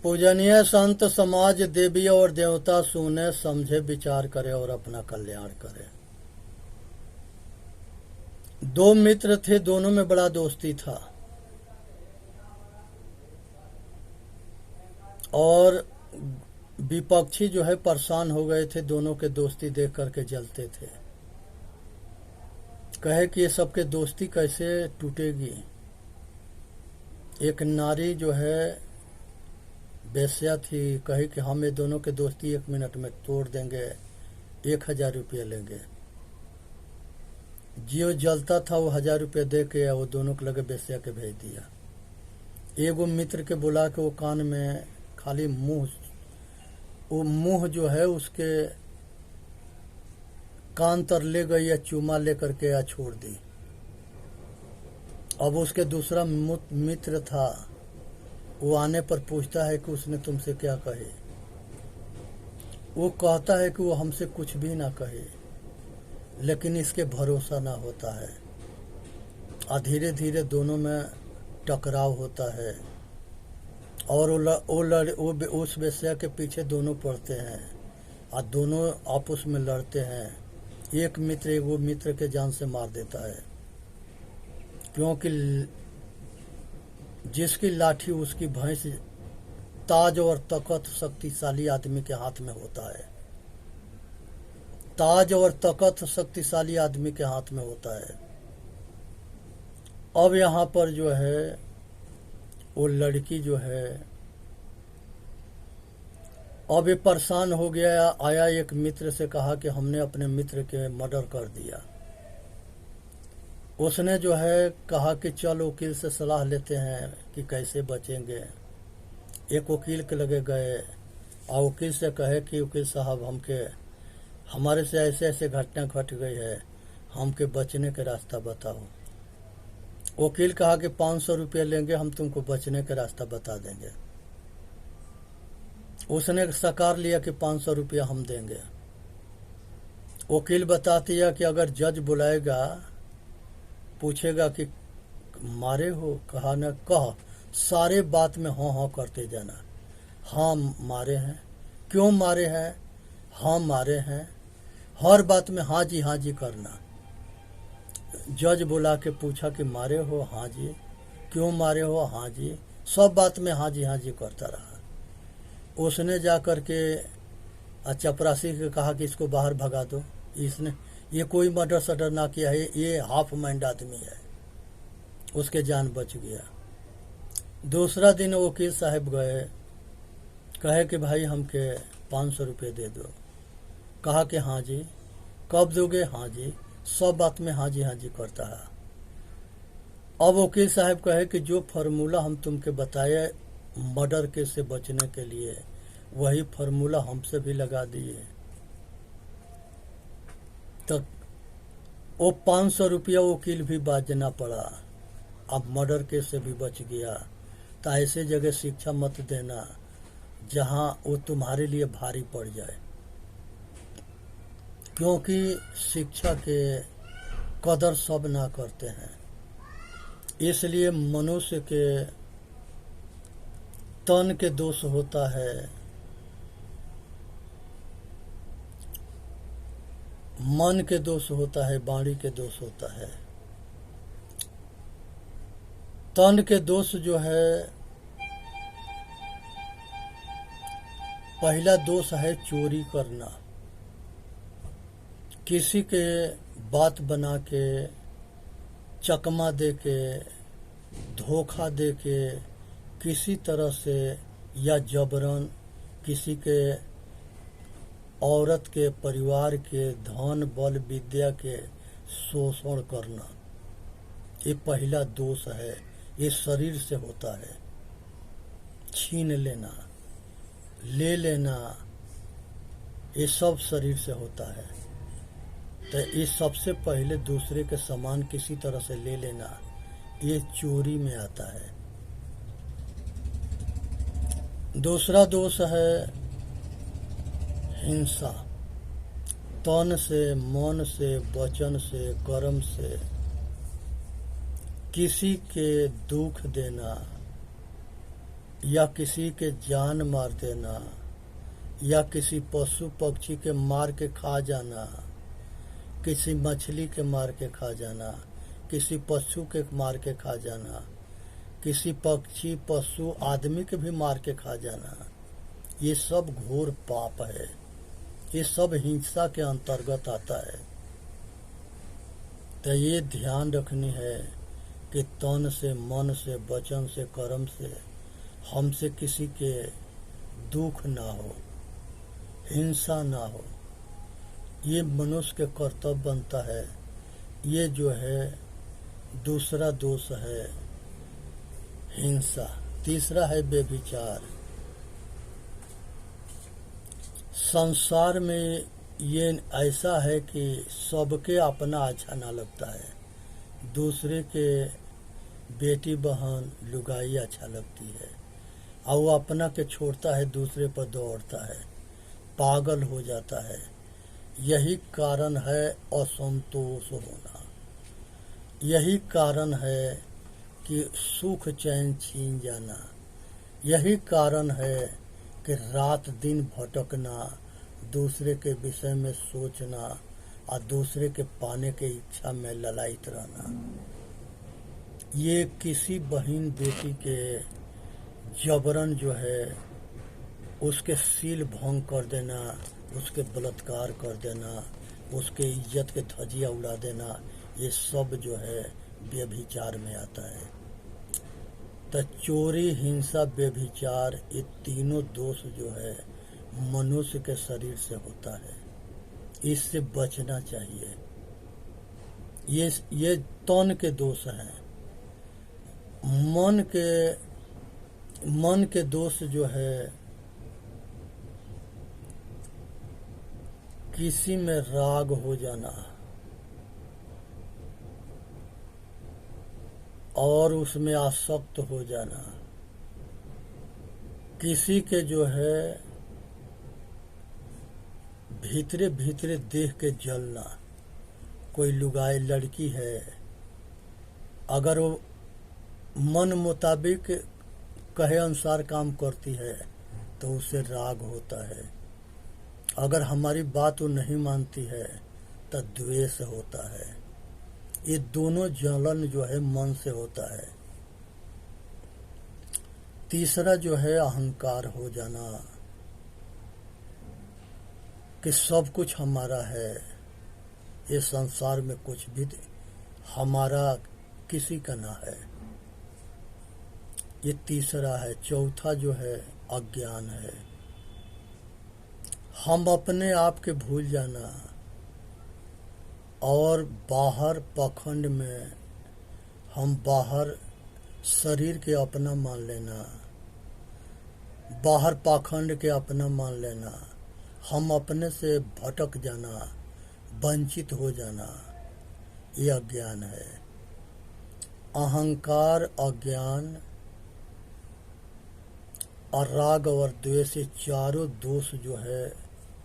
पूजनीय संत समाज देवी और देवता सुने समझे विचार करे और अपना कल्याण करे। दो मित्र थे, दोनों में बड़ा दोस्ती था और विपक्षी जो है परेशान हो गए थे। दोनों के दोस्ती देख करके जलते थे। कहे कि ये सबके दोस्ती कैसे टूटेगी। एक नारी जो है बेस्या थी, कहे कि हम ये दोनों के दोस्ती 1 मिनट में तोड़ देंगे, 1000 रुपये लेंगे। जो जलता था वो 1000 रुपये दे के वो दोनों को लगे बेस्या के भेज दिया। एगो मित्र के बुला के वो कान में खाली मुंह जो है उसके कान तर ले गई या चूमा लेकर के या छोड़ दी। अब उसके दूसरा मित्र था, वो आने पर पूछता है कि उसने तुमसे क्या कहे। वो कहता है कि वो हमसे कुछ भी ना कहे, लेकिन इसके भरोसा ना होता है। और धीरे धीरे दोनों में टकराव होता है और उस वेश्या के पीछे दोनों पड़ते हैं और दोनों आपस में लड़ते हैं। एक मित्र वो मित्र के जान से मार देता है, क्योंकि जिसकी लाठी उसकी भैंस। ताज और तकत शक्तिशाली आदमी के हाथ में होता है। ताज और तकत शक्तिशाली आदमी के हाथ में होता है। अब यहाँ पर जो है वो लड़की जो है अब ये परेशान हो गया। आया एक मित्र से कहा कि हमने अपने मित्र के मर्डर कर दिया। उसने जो है कहा कि चल वकील से सलाह लेते हैं कि कैसे बचेंगे। एक वकील के लगे गए और वकील से कहे कि वकील साहब हमारे से ऐसे ऐसे घटना घट गई है, हमके बचने के रास्ता बताओ। वकील कहा कि 500 रुपये लेंगे, हम तुमको बचने का रास्ता बता देंगे। उसने साकार लिया कि 500 रुपया हम देंगे। वकील बता दिया कि अगर जज बुलाएगा, पूछेगा कि मारे हो, कहा न कह, सारे बात में हाँ हाँ करते जाना। हाँ मारे हैं। क्यों मारे हैं? हाँ मारे हैं। हर बात में हाँ जी करना। जज बुला के पूछा कि मारे हो? हाँ जी। क्यों मारे हो? हाँ जी। सब बात में हाँ जी करता रहा। उसने जा कर के चपरासी के कहा कि इसको बाहर भगा दो, ये कोई मर्डर सडर ना किया है, ये हाफ माइंड आदमी है। उसके जान बच गया। दूसरा दिन वकील साहब गए, कहे कि भाई हमके 500 रुपये दे दो। कहा कि हाँ जी। कब दोगे? हाँ जी। सब बात में हाँ जी करता है। अब वकील साहब कहे कि जो फार्मूला हम तुमके बताए मर्डर के से बचने के लिए, वही फार्मूला हमसे भी लगा दिए। तो वो 500 रुपया वकील भी बाजना पड़ा। अब मर्डर केस से भी बच गया। तो ऐसे जगह शिक्षा मत देना जहां वो तुम्हारे लिए भारी पड़ जाए, क्योंकि शिक्षा के कदर सब ना करते हैं। इसलिए मनुष्य के तन के दोष होता है, मन के दोष होता है, वाणी के दोष होता है। तन के दोष जो है, पहला दोष है चोरी करना। किसी के बात बना के, चकमा दे के, धोखा दे के, किसी तरह से या जबरन किसी के औरत के परिवार के धन बल विद्या के शोषण करना, ये पहला दोष है। ये शरीर से होता है। छीन लेना, ले लेना, ये सब शरीर से होता है। तो ये सबसे पहले दूसरे के सामान किसी तरह से ले लेना, ये चोरी में आता है। दूसरा दोष है हिंसा। तन से, मन से, वचन से, कर्म से किसी के दुख देना, या किसी के जान मार देना, या किसी पशु पक्षी के मार के खा जाना, किसी मछली के मार के खा जाना, किसी पशु के मार के खा जाना, किसी पक्षी पशु आदमी के भी मार के खा जाना, ये सब घोर पाप है। ये सब हिंसा के अंतर्गत आता है। तो ये ध्यान रखनी है कि तन से, मन से, वचन से, कर्म से हमसे किसी के दुख ना हो, हिंसा ना हो। ये मनुष्य के कर्तव्य बनता है। ये जो है दूसरा दोष है हिंसा। तीसरा है व्यभिचार। संसार में ये ऐसा है कि सबके अपना अच्छा ना लगता है, दूसरे के बेटी बहन लुगाई अच्छा लगती है, और वो अपना के छोड़ता है, दूसरे पर दौड़ता है, पागल हो जाता है। यही कारण है असंतोष होना। यही कारण है कि सुख चैन छीन जाना। यही कारण है कि रात दिन भटकना, दूसरे के विषय में सोचना और दूसरे के पाने के इच्छा में ललायित रहना। ये किसी बहन बेटी के जबरन जो है उसके सील भंग कर देना, उसके बलात्कार कर देना, उसके इज्जत के धजिया उड़ा देना, ये सब जो है व्यभिचार में आता है। तो चोरी, हिंसा, व्यभिचार, ये तीनों दोष जो है मनुष्य के शरीर से होता है। इससे बचना चाहिए। ये तन के दोष हैं। मन के दोष जो है किसी में राग हो जाना और उसमें आसक्त हो जाना, किसी के जो है भीतरे भीतरे देख के जलना। कोई लुगाई लड़की है, अगर वो मन मुताबिक कहे अनुसार काम करती है तो उसे राग होता है। अगर हमारी बात वो नहीं मानती है तो द्वेष होता है। ये दोनों जलन जो है मन से होता है। तीसरा जो है अहंकार हो जाना कि सब कुछ हमारा है, ये संसार में कुछ भी हमारा किसी का ना है। ये तीसरा है। चौथा जो है अज्ञान है। हम अपने आप के भूल जाना और बाहर पाखंड में हम बाहर शरीर के अपना मान लेना, बाहर पाखंड के अपना मान लेना, हम अपने से भटक जाना, वंचित हो जाना, ये अज्ञान है। अहंकार, अज्ञान और राग और द्वेष, ये चारों दोष जो है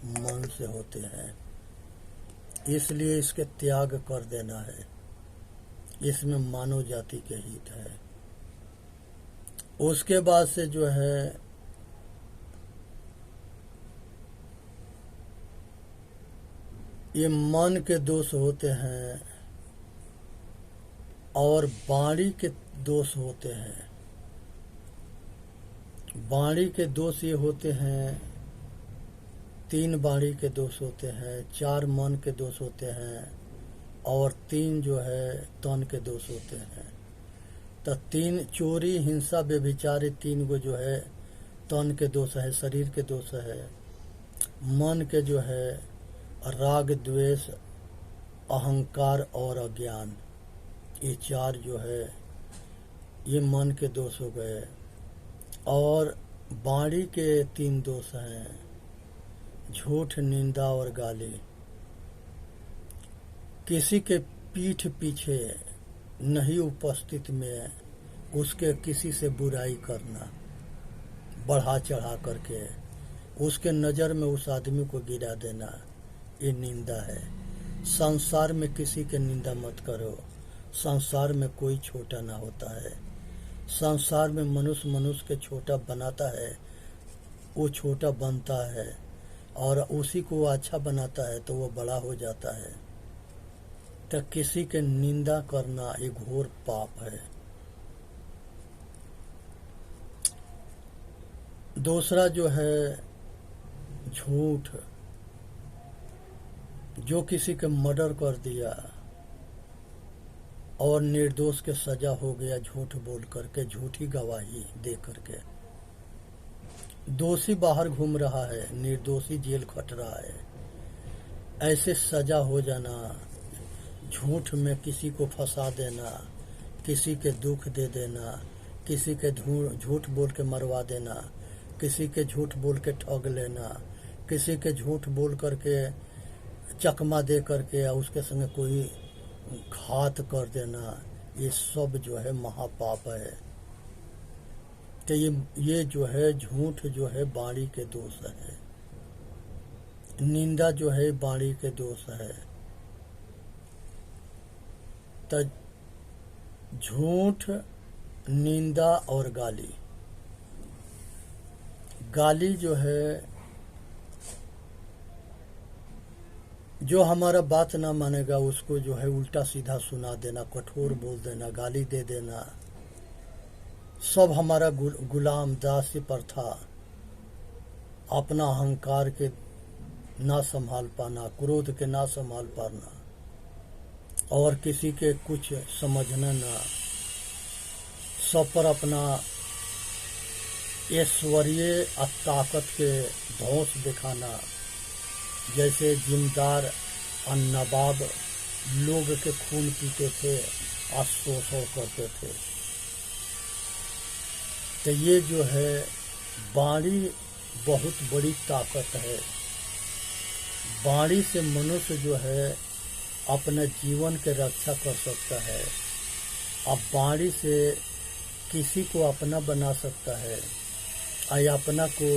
मन से होते हैं। इसलिए इसके त्याग कर देना है। इसमें मानव जाति के हित है। उसके बाद से जो है ये मन के दोष होते हैं और वाणी के दोष होते हैं। वाणी के दोष ये होते हैं, 3 वाणी के दोष होते हैं, 4 मन के दोष होते हैं और 3 जो है तन के दोष होते हैं। तो 3 चोरी, हिंसा, व्यभिचार, 3 को जो है तन के दोष है, शरीर के दोष है। मन के जो है राग, द्वेष, अहंकार और अज्ञान, ये 4 जो है ये मन के दोष हो गए। और वाणी के 3 दोष हैं, झूठ, निंदा और गाली। किसी के पीठ पीछे नहीं उपस्थित में उसके किसी से बुराई करना, बढ़ा चढ़ा करके उसके नज़र में उस आदमी को गिरा देना, ये निंदा है। संसार में किसी के निंदा मत करो। संसार में कोई छोटा ना होता है। संसार में मनुष्य मनुष्य के छोटा बनाता है, वो छोटा बनता है, और उसी को वो अच्छा बनाता है तो वो बड़ा हो जाता है। तो किसी के निंदा करना एक घोर पाप है। दूसरा जो है झूठ, जो किसी के मर्डर कर दिया और निर्दोष के सजा हो गया झूठ बोल करके, झूठी गवाही दे करके, दोषी बाहर घूम रहा है, निर्दोषी जेल खट रहा है, ऐसे सजा हो जाना, झूठ में किसी को फंसा देना, किसी के दुख दे देना, किसी के झूठ बोल के मरवा देना, किसी के झूठ बोल के ठग लेना, किसी के झूठ बोल करके चकमा दे करके या उसके संग कोई घात कर देना, ये सब जो है महापाप है। तो ये जो है झूठ जो है वाणी के दोष है, निंदा जो है वाणी के दोष है। तो झूठ, निंदा और गाली, गाली जो है, जो हमारा बात ना मानेगा उसको जो है उल्टा सीधा सुना देना, कठोर बोल देना, गाली दे देना, सब हमारा गुलाम दासी प्रथा, अपना अहंकार के ना संभाल पाना, क्रोध के ना संभाल पाना, और किसी के कुछ समझना ना, सब पर अपना ऐश्वर्य ताकत के धौंस दिखाना, जैसे जिम्मेदार और नवाब लोग के खून पीते थे और शोषण करते थे। तो ये जो है वाणी बहुत बड़ी ताकत है। वाणी से मनुष्य जो है अपने जीवन के रक्षा कर सकता है। अब वाणी से किसी को अपना बना सकता है और अपना को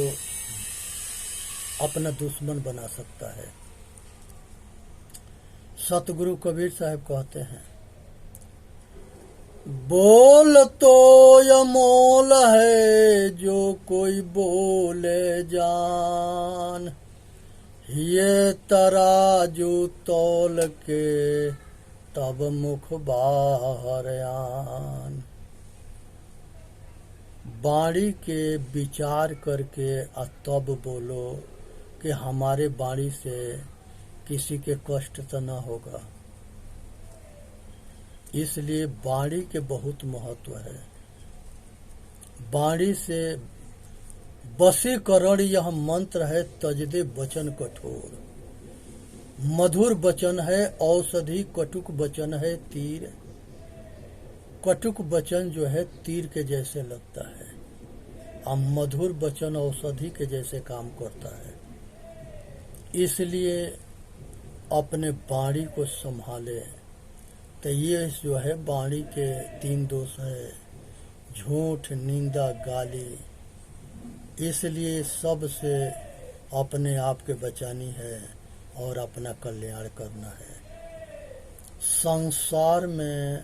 अपना दुश्मन बना सकता है। सतगुरु कबीर साहब कहते हैं, बोल तो अमोल है जो कोई बोले जान, ये तराजू तौल के तब मुख बाहर आन। वाणी के विचार करके तब बोलो कि हमारे वाणी से किसी के कष्ट तो न होगा। इसलिए वाणी के बहुत महत्व है। वाणी से वशीकरण यह मंत्र है, तजदे वचन कठोर। मधुर वचन है औषधि, कटुक वचन है तीर। कटुक वचन जो है तीर के जैसे लगता है और मधुर वचन औषधि के जैसे काम करता है। इसलिए अपने वाणी को संभाले। तो ये जो है वाणी के 3 दोष है, झूठ, निंदा, गाली। इसलिए सबसे अपने आप के बचानी है और अपना कल्याण करना है। संसार में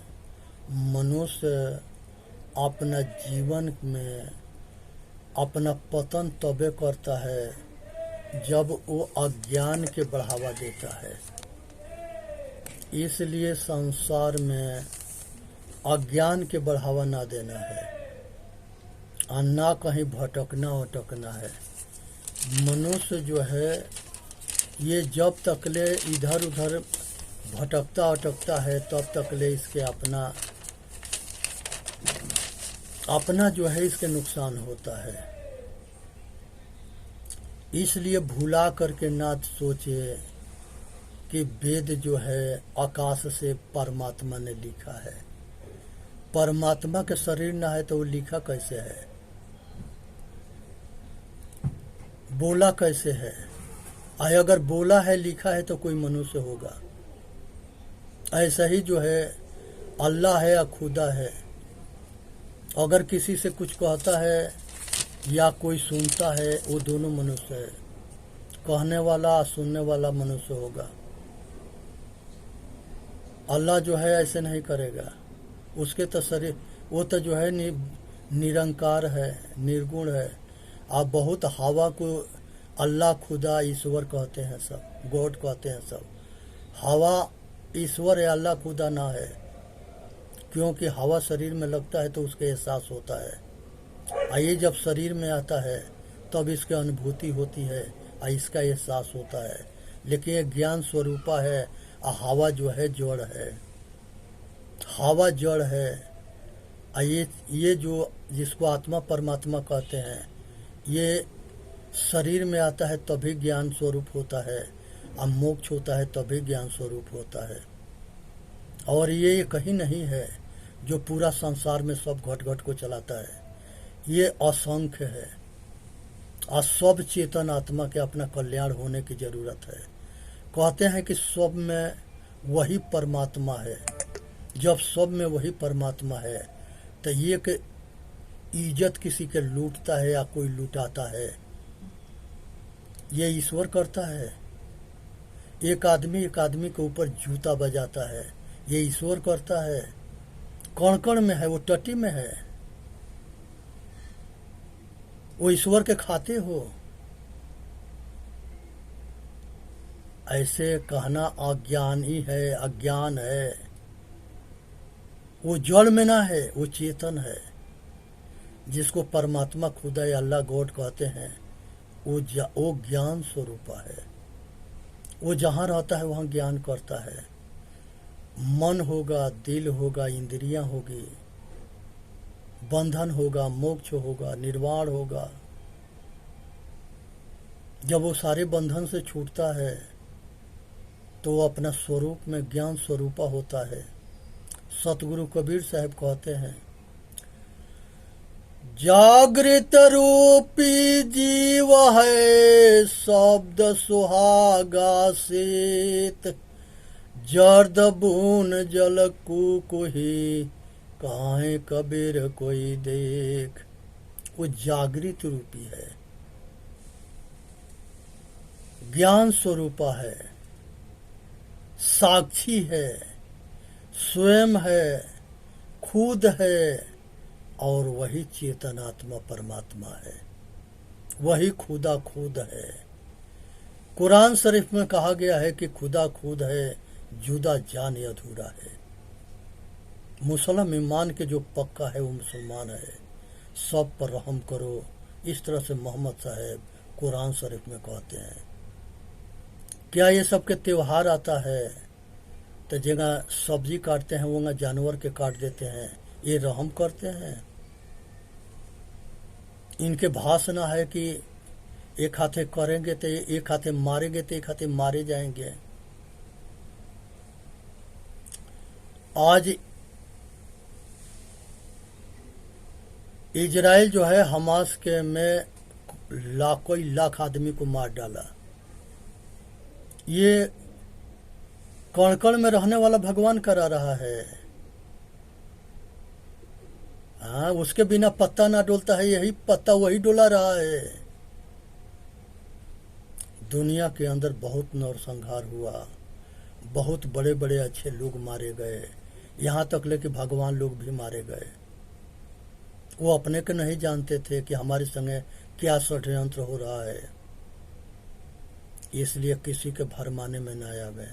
मनुष्य अपना जीवन में अपना पतन तबे करता है जब वो अज्ञान के बढ़ावा देता है। इसलिए संसार में अज्ञान के बढ़ावा ना देना है और ना कहीं भटकना है। मनुष्य जो है ये जब तकले इधर उधर भटकता अटकता है तब तकले इसके अपना जो है इसके नुकसान होता है। इसलिए भुला करके ना सोचे कि वेद जो है आकाश से परमात्मा ने लिखा है। परमात्मा के शरीर ना है तो वो लिखा कैसे है, बोला कैसे है? अगर बोला है, लिखा है तो कोई मनुष्य होगा। ऐसा ही जो है अल्लाह है या खुदा है। अगर किसी से कुछ कहता है या कोई सुनता है, वो दोनों मनुष्य है। कहने वाला सुनने वाला मनुष्य होगा। अल्लाह जो है ऐसे नहीं करेगा। उसके तो शरीर वो तो जो है निरंकार है, निर्गुण है। आप बहुत हवा को अल्लाह, खुदा, ईश्वर कहते हैं, सब गॉड कहते हैं सब। हवा ईश्वर है, अल्लाह खुदा ना है, क्योंकि हवा शरीर में लगता है तो उसके एहसास होता है। ये जब शरीर में आता है तब इसकी अनुभूति होती है और इसका एहसास होता है। लेकिन ये ज्ञान स्वरूपा है और हवा जो है जड़ है। हवा जड़ है और ये जो जिसको आत्मा परमात्मा कहते हैं, ये शरीर में आता है तभी ज्ञान स्वरूप होता है और मोक्ष होता है तभी ज्ञान स्वरूप होता है। और ये कहीं नहीं है जो पूरा संसार में सब घट घट को चलाता है। ये असंख्य है और सब चेतन आत्मा के अपना कल्याण होने की जरूरत है। कहते हैं कि सब में वही परमात्मा है। जब सब में वही परमात्मा है तो ये कि इज्जत किसी के लूटता है या कोई लुटाता है, ये ईश्वर करता है। एक आदमी के ऊपर जूता बजाता है, ये ईश्वर करता है। कण कण में है, वो टट्टी में है, वो ईश्वर के खाते हो। ऐसे कहना अज्ञान ही है, अज्ञान है। वो जड़ में ना है, वो चेतन है, जिसको परमात्मा खुदा या अल्लाह गॉड कहते हैं। वो ज्ञान स्वरूपा है। वो जहाँ रहता है वहाँ ज्ञान करता है। मन होगा, दिल होगा, इंद्रियां होगी, बंधन होगा, मोक्ष होगा, निर्वाण होगा। जब वो सारे बंधन से छूटता है तो वो अपना स्वरूप में ज्ञान स्वरूपा होता है। सतगुरु कबीर साहब कहते हैं, जागृत रूपी जीव है शब्द सुहागा शीत, जर्द बून जल कुही काहे कबीर कोई देख। वो जागृत रूपी है, ज्ञान स्वरूपा है, साक्षी है, स्वयं है, खुद है, और वही चेतन आत्मा परमात्मा है, वही खुदा खुद है। कुरान शरीफ में कहा गया है कि खुदा खुद है, जुदा जान अधूरा है। मुसलमान ईमान के जो पक्का है वो मुसलमान है, सब पर रहम करो, इस तरह से मोहम्मद साहब कुरान शरीफ में कहते हैं। क्या ये सब के त्योहार आता है तो जगह सब्जी काटते हैं वहाँ जानवर के काट देते हैं, ये रहम करते हैं? इनके भाषणा है कि एक हाथे करेंगे तो एक हाथे मारेंगे तो एक हाथे मारे जाएंगे। आज इजराइल जो है हमास के में कोई लाख आदमी को मार डाला। ये कण कण में रहने वाला भगवान करा रहा है। हाँ, उसके बिना पत्ता ना डोलता है, यही पत्ता वही डोला रहा है। दुनिया के अंदर बहुत नरसंहार हुआ, बहुत बड़े बड़े अच्छे लोग मारे गए, यहाँ तक ले कि भगवान लोग भी मारे गए। वो अपने के नहीं जानते थे कि हमारे संगे क्या षड्यंत्र हो रहा है, इसलिए किसी के भरमाने में न आवे।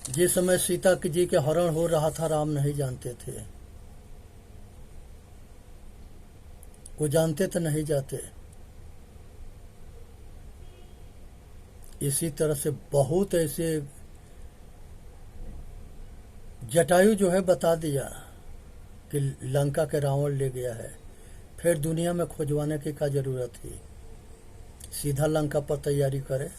जिस समय सीता जी के हरण हो रहा था, राम नहीं जानते थे, वो जानते तो नहीं जाते। इसी तरह से बहुत ऐसे जटायु जो है बता दिया कि लंका के रावण ले गया है, फिर दुनिया में खोजवाने की क्या जरूरत थी, सीधा लंका पर तैयारी करे।